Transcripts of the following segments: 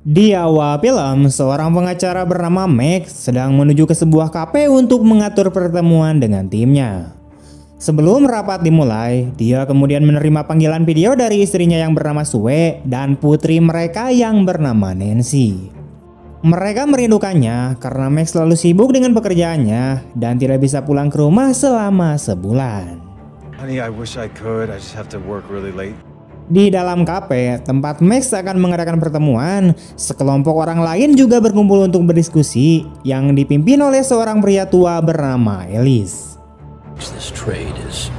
Di awal film, seorang pengacara bernama Max sedang menuju ke sebuah kafe untuk mengatur pertemuan dengan timnya. Sebelum rapat dimulai, dia kemudian menerima panggilan video dari istrinya yang bernama Sue dan putri mereka yang bernama Nancy. Mereka merindukannya karena Max selalu sibuk dengan pekerjaannya dan tidak bisa pulang ke rumah selama sebulan. Honey, I wish I could. I just have to work really late. Di dalam kafe, tempat Max akan mengadakan pertemuan, sekelompok orang lain juga berkumpul untuk berdiskusi yang dipimpin oleh seorang pria tua bernama Ellis. This trade is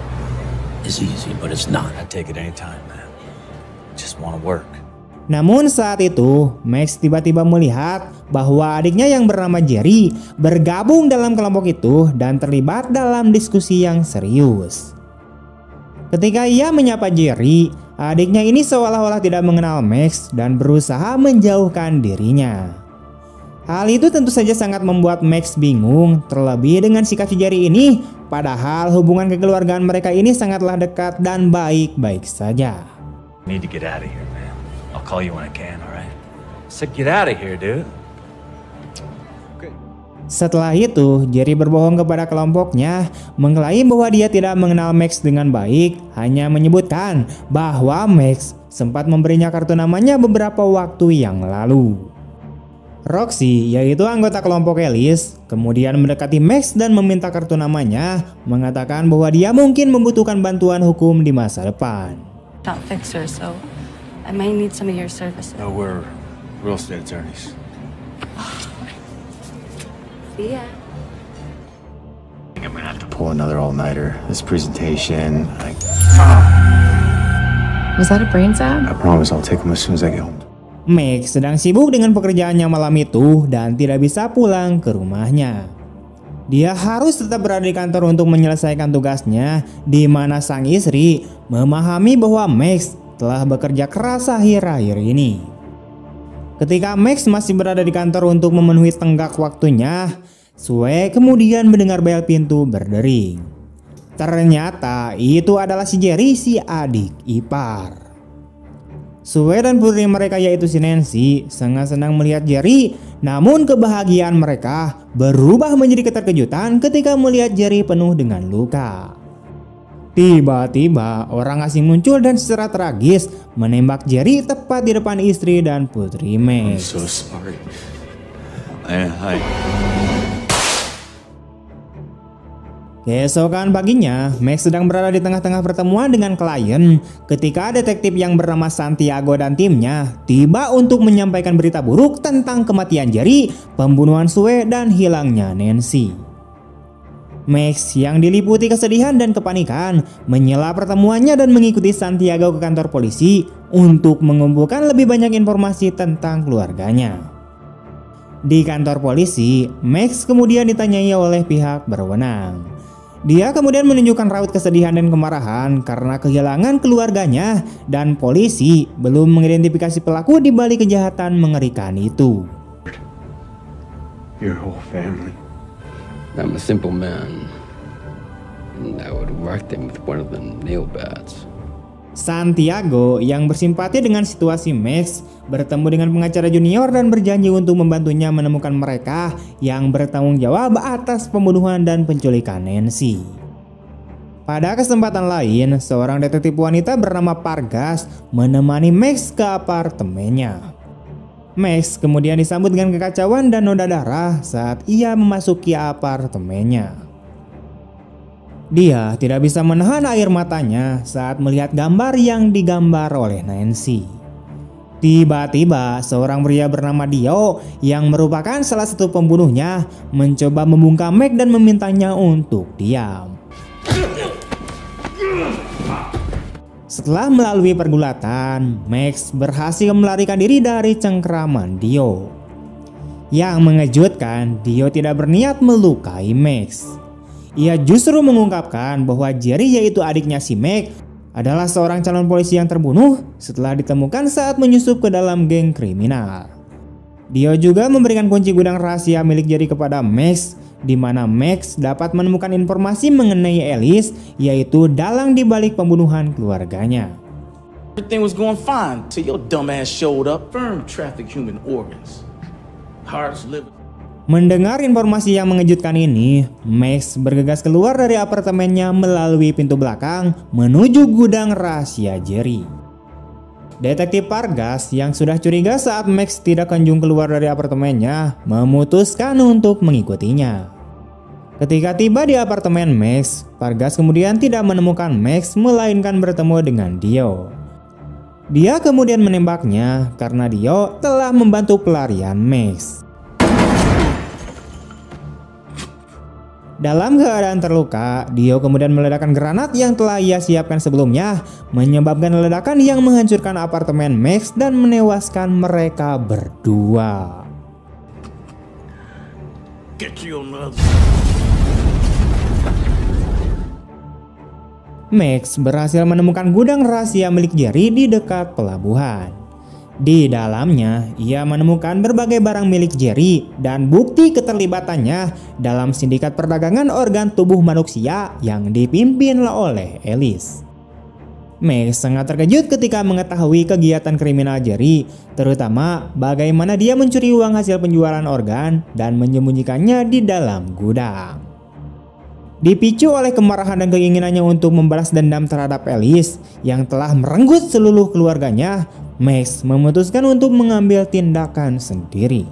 easy, but it's not. I take it anytime, man. Just want to work. Namun saat itu, Max tiba-tiba melihat bahwa adiknya yang bernama Jerry bergabung dalam kelompok itu dan terlibat dalam diskusi yang serius. Ketika ia menyapa Jerry, adiknya ini seolah-olah tidak mengenal Max dan berusaha menjauhkan dirinya. Hal itu tentu saja sangat membuat Max bingung, terlebih dengan sikap si Jerry ini, padahal hubungan kekeluargaan mereka ini sangatlah dekat dan baik-baik saja. Need to get out of here, man. I'll call you when I can, alright? So get out of here, dude. Setelah itu, Jerry berbohong kepada kelompoknya, mengklaim bahwa dia tidak mengenal Max dengan baik, hanya menyebutkan bahwa Max sempat memberinya kartu namanya beberapa waktu yang lalu. Roxy, yaitu anggota kelompok Ellis, kemudian mendekati Max dan meminta kartu namanya, mengatakan bahwa dia mungkin membutuhkan bantuan hukum di masa depan. Not fixer, so I might need some of your services. No, we're real estate attorneys. Yeah. I think I'm gonna have to pull another all-nighter. This presentation, Was that a brain zap? I promise I'll take them as soon as I get home. Max sedang sibuk dengan pekerjaannya malam itu dan tidak bisa pulang ke rumahnya. Dia harus tetap berada di kantor untuk menyelesaikan tugasnya, di mana sang istri memahami bahwa Max telah bekerja keras akhir-akhir ini. Ketika Max masih berada di kantor untuk memenuhi tenggat waktunya, Sue kemudian mendengar bel pintu berdering. Ternyata itu adalah si Jerry, si adik ipar. Sue dan putri mereka yaitu si Nancy sangat senang melihat Jerry, namun kebahagiaan mereka berubah menjadi keterkejutan ketika melihat Jerry penuh dengan luka. Tiba-tiba orang asing muncul dan secara tragis menembak Jerry tepat di depan istri dan putri Max. I'm so sorry. Keesokan paginya, Max sedang berada di tengah-tengah pertemuan dengan klien ketika detektif yang bernama Santiago dan timnya tiba untuk menyampaikan berita buruk tentang kematian Jerry, pembunuhan Sue, dan hilangnya Nancy. Max yang diliputi kesedihan dan kepanikan menyela pertemuannya dan mengikuti Santiago ke kantor polisi untuk mengumpulkan lebih banyak informasi tentang keluarganya. Di kantor polisi, Max kemudian ditanyai oleh pihak berwenang. Dia kemudian menunjukkan raut kesedihan dan kemarahan karena kehilangan keluarganya dan polisi belum mengidentifikasi pelaku di balik kejahatan mengerikan itu. Your whole family. I'm a simple man, and I would whack them with one of them nail bats. Santiago yang bersimpati dengan situasi Max bertemu dengan pengacara junior dan berjanji untuk membantunya menemukan mereka yang bertanggung jawab atas pembunuhan dan penculikan Nancy. Pada kesempatan lain, seorang detektif wanita bernama Pargas menemani Max ke apartemennya. Max kemudian disambut dengan kekacauan dan noda darah saat ia memasuki apartemennya. Dia tidak bisa menahan air matanya saat melihat gambar yang digambar oleh Nancy. Tiba-tiba seorang pria bernama Dio yang merupakan salah satu pembunuhnya mencoba membungkam Max dan memintanya untuk diam. Setelah melalui pergulatan, Max berhasil melarikan diri dari cengkraman Dio. Yang mengejutkan, Dio tidak berniat melukai Max. Ia justru mengungkapkan bahwa Jerry, yaitu adiknya si Max, adalah seorang calon polisi yang terbunuh setelah ditemukan saat menyusup ke dalam geng kriminal. Dio juga memberikan kunci gudang rahasia milik Jerry kepada Max, di mana Max dapat menemukan informasi mengenai Ellis, yaitu dalang di balik pembunuhan keluarganya. Everything was going fine till your dumb ass showed up. Firm traffic human organs. Hearts, liver. Mendengar informasi yang mengejutkan ini, Max bergegas keluar dari apartemennya melalui pintu belakang menuju gudang rahasia Jerry. Detektif Vargas yang sudah curiga saat Max tidak kunjung keluar dari apartemennya memutuskan untuk mengikutinya. Ketika tiba di apartemen Max, Vargas kemudian tidak menemukan Max melainkan bertemu dengan Dio. Dia kemudian menembaknya karena Dio telah membantu pelarian Max. Dalam keadaan terluka, Dio kemudian meledakkan granat yang telah ia siapkan sebelumnya, menyebabkan ledakan yang menghancurkan apartemen Max dan menewaskan mereka berdua. Max berhasil menemukan gudang rahasia milik Jerry di dekat pelabuhan. Di dalamnya, ia menemukan berbagai barang milik Jerry dan bukti keterlibatannya dalam sindikat perdagangan organ tubuh manusia yang dipimpin oleh Alice. Max sangat terkejut ketika mengetahui kegiatan kriminal Jerry, terutama bagaimana dia mencuri uang hasil penjualan organ dan menyembunyikannya di dalam gudang. Dipicu oleh kemarahan dan keinginannya untuk membalas dendam terhadap Alice yang telah merenggut seluruh keluarganya, Max memutuskan untuk mengambil tindakan sendiri.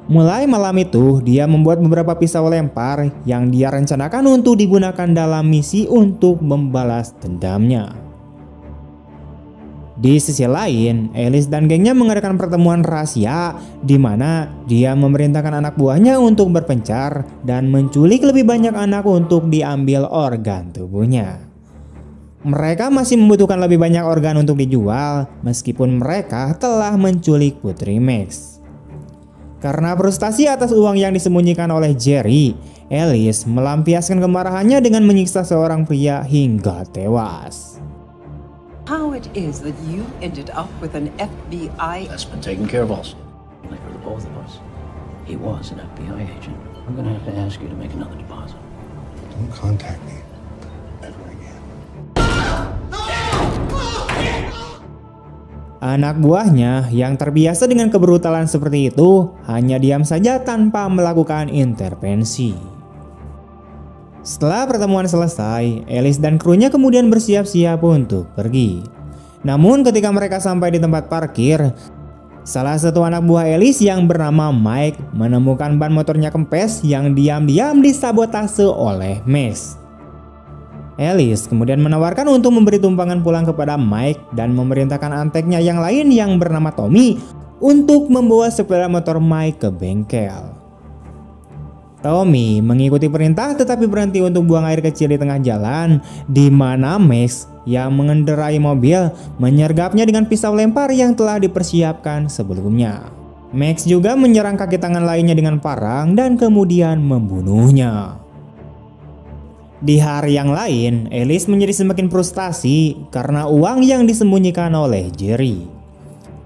Mulai malam itu, dia membuat beberapa pisau lempar yang dia rencanakan untuk digunakan dalam misi untuk membalas dendamnya. Di sisi lain, Alice dan gengnya mengadakan pertemuan rahasia di mana dia memerintahkan anak buahnya untuk berpencar dan menculik lebih banyak anak untuk diambil organ tubuhnya. Mereka masih membutuhkan lebih banyak organ untuk dijual meskipun mereka telah menculik putri Max. Karena frustasi atas uang yang disembunyikan oleh Jerry, Alice melampiaskan kemarahannya dengan menyiksa seorang pria hingga tewas. How it is that you ended up with an FBI... That's been taken care of also. Like for the both of us. He was an FBI agent. I'm gonna have to ask you to make another deposit. Don't contact me ever again. Anak buahnya yang terbiasa dengan kebrutalan seperti itu hanya diam saja tanpa melakukan intervensi. Setelah pertemuan selesai, Alice dan krunya kemudian bersiap-siap untuk pergi. Namun ketika mereka sampai di tempat parkir, salah satu anak buah Alice yang bernama Mike menemukan ban motornya kempes yang diam-diam disabotase oleh Max. Alice kemudian menawarkan untuk memberi tumpangan pulang kepada Mike dan memerintahkan anteknya yang lain yang bernama Tommy untuk membawa sepeda motor Mike ke bengkel. Tommy mengikuti perintah tetapi berhenti untuk buang air kecil di tengah jalan, di mana Max yang mengendarai mobil menyergapnya dengan pisau lempar yang telah dipersiapkan sebelumnya. Max juga menyerang kaki tangan lainnya dengan parang dan kemudian membunuhnya. Di hari yang lain, Alice menjadi semakin frustasi karena uang yang disembunyikan oleh Jerry.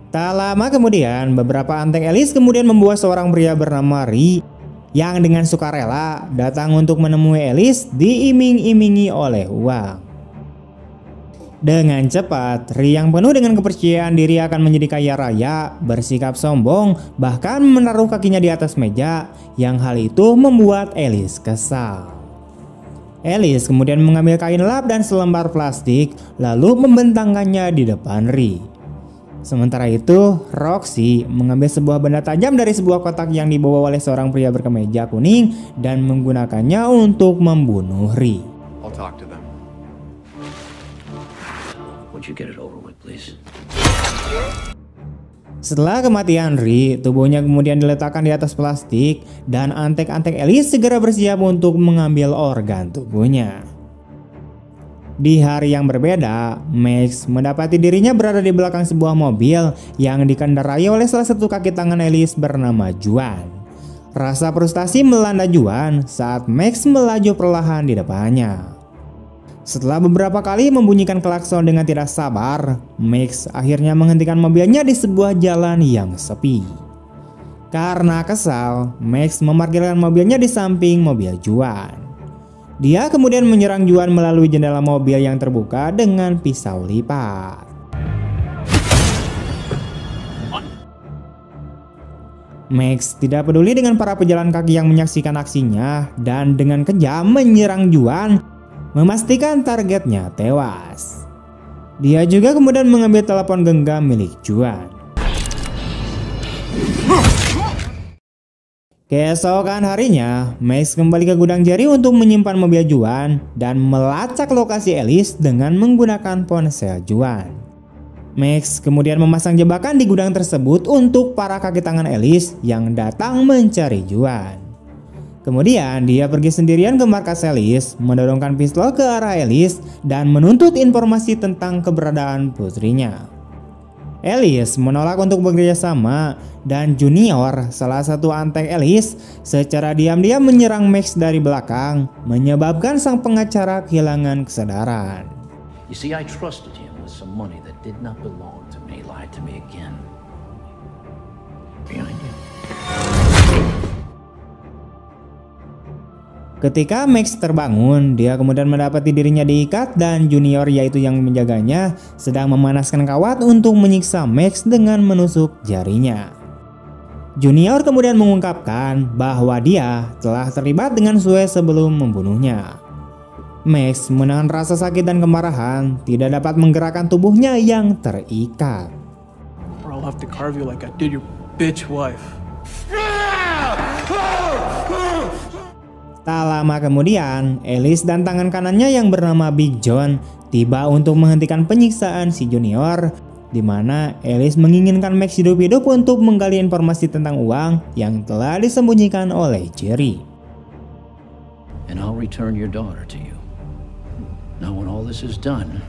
Tak lama kemudian, beberapa antek Alice kemudian membawa seorang pria bernama Ri yang dengan sukarela datang untuk menemui Alice diiming-imingi oleh uang. Dengan cepat, Ri yang penuh dengan kepercayaan diri akan menjadi kaya raya, bersikap sombong, bahkan menaruh kakinya di atas meja, yang hal itu membuat Alice kesal. Alice kemudian mengambil kain lap dan selembar plastik, lalu membentangkannya di depan Ri. Sementara itu, Roxy mengambil sebuah benda tajam dari sebuah kotak yang dibawa oleh seorang pria berkemeja kuning dan menggunakannya untuk membunuh Ri. I'll talk to them. Would you get it over with, please? Setelah kematian Ri, tubuhnya kemudian diletakkan di atas plastik dan antek-antek Alice segera bersiap untuk mengambil organ tubuhnya. Di hari yang berbeda, Max mendapati dirinya berada di belakang sebuah mobil yang dikendarai oleh salah satu kaki tangan Alice bernama Juan. Rasa frustasi melanda Juan saat Max melaju perlahan di depannya. Setelah beberapa kali membunyikan klakson dengan tidak sabar, Max akhirnya menghentikan mobilnya di sebuah jalan yang sepi. Karena kesal, Max memarkirkan mobilnya di samping mobil Juan. Dia kemudian menyerang Juan melalui jendela mobil yang terbuka dengan pisau lipat. Max tidak peduli dengan para pejalan kaki yang menyaksikan aksinya dan dengan kejam menyerang Juan, memastikan targetnya tewas. Dia juga kemudian mengambil telepon genggam milik Juan. Keesokan harinya, Max kembali ke gudang Jerry untuk menyimpan mobil Juan dan melacak lokasi Alice dengan menggunakan ponsel Juan. Max kemudian memasang jebakan di gudang tersebut untuk para kaki tangan Alice yang datang mencari Juan. Kemudian dia pergi sendirian ke markas Alice, mendorongkan pistol ke arah Alice dan menuntut informasi tentang keberadaan putrinya. Alice menolak untuk bekerja sama dan Junior, salah satu antek Alice, secara diam-diam menyerang Max dari belakang, menyebabkan sang pengacara kehilangan kesadaran. You see, I trusted him with some money that did not belong to me. He lied to me again. Behind you. Ketika Max terbangun, dia kemudian mendapati dirinya diikat dan Junior, yaitu yang menjaganya, sedang memanaskan kawat untuk menyiksa Max dengan menusuk jarinya. Junior kemudian mengungkapkan bahwa dia telah terlibat dengan Sue sebelum membunuhnya. Max menahan rasa sakit dan kemarahan, tidak dapat menggerakkan tubuhnya yang terikat. Or I'll have to carve you like I did your bitch wife. Tak lama kemudian, Alice dan tangan kanannya yang bernama Big John tiba untuk menghentikan penyiksaan si Junior, di mana Alice menginginkan Max hidup-hidup untuk menggali informasi tentang uang yang telah disembunyikan oleh Jerry. And I'll return your daughter to you. Now when all this is done.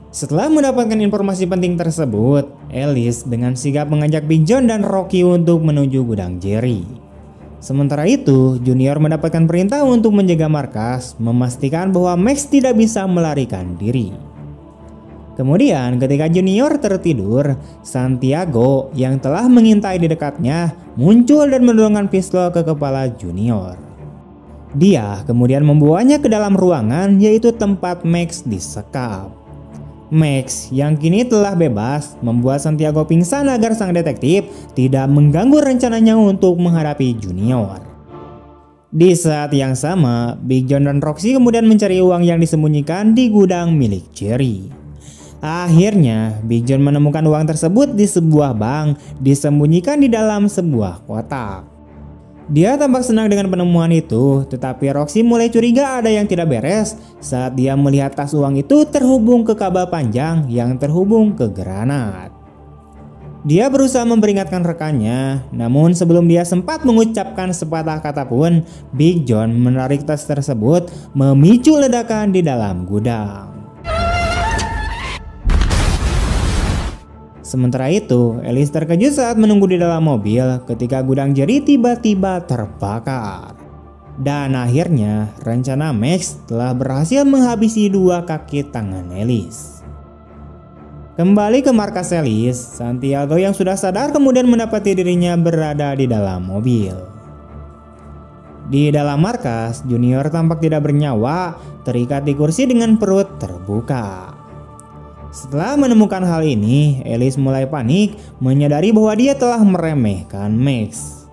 Setelah mendapatkan informasi penting tersebut, Alice dengan sigap mengajak Big John dan Rocky untuk menuju gudang Jerry. Sementara itu, Junior mendapatkan perintah untuk menjaga markas, memastikan bahwa Max tidak bisa melarikan diri. Kemudian ketika Junior tertidur, Santiago yang telah mengintai di dekatnya muncul dan mendorongkan pistol ke kepala Junior. Dia kemudian membawanya ke dalam ruangan, yaitu tempat Max disekap. Max yang kini telah bebas membuat Santiago pingsan agar sang detektif tidak mengganggu rencananya untuk menghadapi Junior. Di saat yang sama, Big John dan Roxy kemudian mencari uang yang disembunyikan di gudang milik Jerry. Akhirnya, Big John menemukan uang tersebut di sebuah bank disembunyikan di dalam sebuah kotak. Dia tampak senang dengan penemuan itu, tetapi Roxy mulai curiga ada yang tidak beres saat dia melihat tas uang itu terhubung ke kabel panjang yang terhubung ke granat. Dia berusaha memperingatkan rekannya, namun sebelum dia sempat mengucapkan sepatah kata pun, Big John menarik tas tersebut, memicu ledakan di dalam gudang. Sementara itu, Alice terkejut saat menunggu di dalam mobil ketika gudang Jerry tiba-tiba terbakar. Dan akhirnya, rencana Max telah berhasil menghabisi dua kaki tangan Alice. Kembali ke markas Alice, Santiago yang sudah sadar kemudian mendapati dirinya berada di dalam mobil. Di dalam markas, Junior tampak tidak bernyawa, terikat di kursi dengan perut terbuka. Setelah menemukan hal ini, Alice mulai panik, menyadari bahwa dia telah meremehkan Max.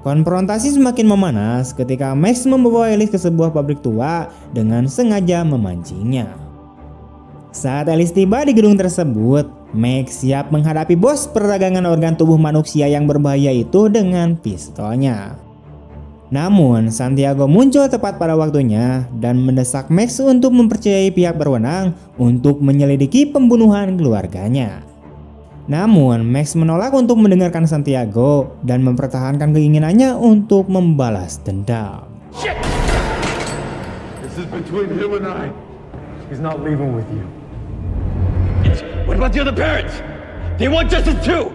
Konfrontasi semakin memanas ketika Max membawa Alice ke sebuah pabrik tua dengan sengaja memancingnya. Saat Alice tiba di gedung tersebut, Max siap menghadapi bos perdagangan organ tubuh manusia yang berbahaya itu dengan pistolnya. Namun, Santiago muncul tepat pada waktunya dan mendesak Max untuk mempercayai pihak berwenang untuk menyelidiki pembunuhan keluarganya. Namun, Max menolak untuk mendengarkan Santiago dan mempertahankan keinginannya untuk membalas dendam. Shit! This is between him and I. He's not leaving with you. What about the other parents? They want justice too!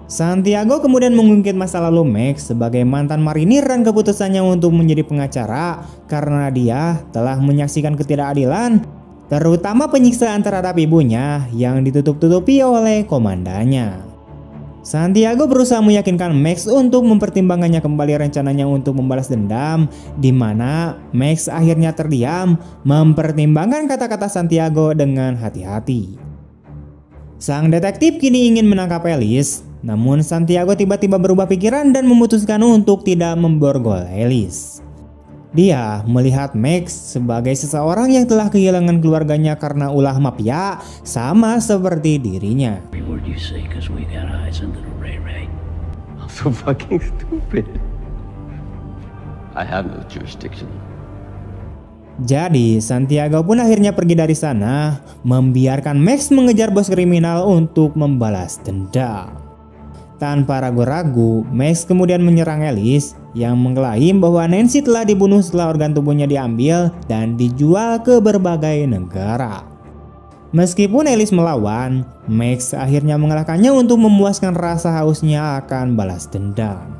Santiago kemudian mengungkit masa lalu Max sebagai mantan marinir dan keputusannya untuk menjadi pengacara karena dia telah menyaksikan ketidakadilan, terutama penyiksaan terhadap ibunya yang ditutup-tutupi oleh komandannya. Santiago berusaha meyakinkan Max untuk mempertimbangkannya kembali rencananya untuk membalas dendam, di mana Max akhirnya terdiam mempertimbangkan kata-kata Santiago dengan hati-hati. Sang detektif kini ingin menangkap Alice, namun Santiago tiba-tiba berubah pikiran dan memutuskan untuk tidak memborgol Alice. Dia melihat Max sebagai seseorang yang telah kehilangan keluarganya karena ulah mafia, sama seperti dirinya. I'm so fucking stupid. I have no jurisdiction. Jadi Santiago pun akhirnya pergi dari sana, membiarkan Max mengejar bos kriminal untuk membalas dendam. Tanpa ragu-ragu, Max kemudian menyerang Alice yang mengklaim bahwa Nancy telah dibunuh setelah organ tubuhnya diambil dan dijual ke berbagai negara. Meskipun Alice melawan, Max akhirnya mengalahkannya untuk memuaskan rasa hausnya akan balas dendam.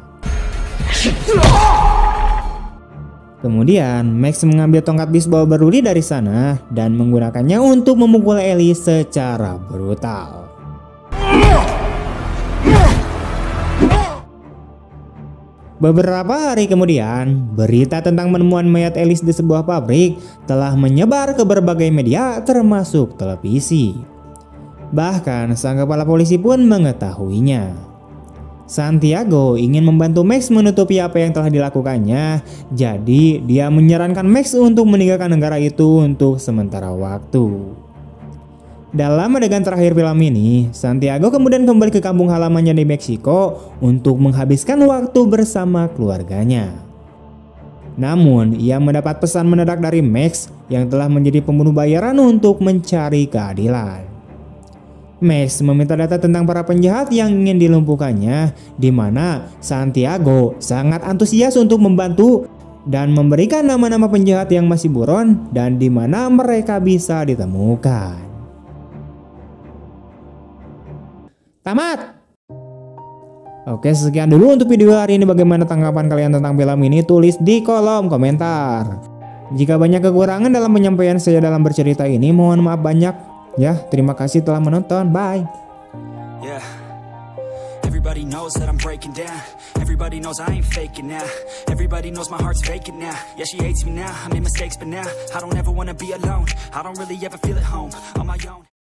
Kemudian Max mengambil tongkat bisbol beruri dari sana dan menggunakannya untuk memukul Alice secara brutal. Beberapa hari kemudian, berita tentang penemuan mayat Alice di sebuah pabrik telah menyebar ke berbagai media termasuk televisi. Bahkan sang kepala polisi pun mengetahuinya. Santiago ingin membantu Max menutupi apa yang telah dilakukannya, jadi dia menyarankan Max untuk meninggalkan negara itu untuk sementara waktu. Dalam adegan terakhir film ini, Santiago kemudian kembali ke kampung halamannya di Meksiko untuk menghabiskan waktu bersama keluarganya. Namun, ia mendapat pesan mendadak dari Max yang telah menjadi pembunuh bayaran untuk mencari keadilan. Max meminta data tentang para penjahat yang ingin dilumpuhkannya, di mana Santiago sangat antusias untuk membantu dan memberikan nama-nama penjahat yang masih buron dan di mana mereka bisa ditemukan. Tamat. Oke, sekian dulu untuk video hari ini. Bagaimana tanggapan kalian tentang film ini? Tulis di kolom komentar. Jika banyak kekurangan dalam penyampaian saya dalam bercerita ini, mohon maaf banyak ya. Terima kasih telah menonton. Bye. Yeah. Everybody knows that I'm breaking down. Everybody knows I ain't faking now. Everybody knows my heart's vacant now. Yeah, she hates me now. I made mistakes, but now I don't ever wanna be alone. I don't really ever feel at home on my own.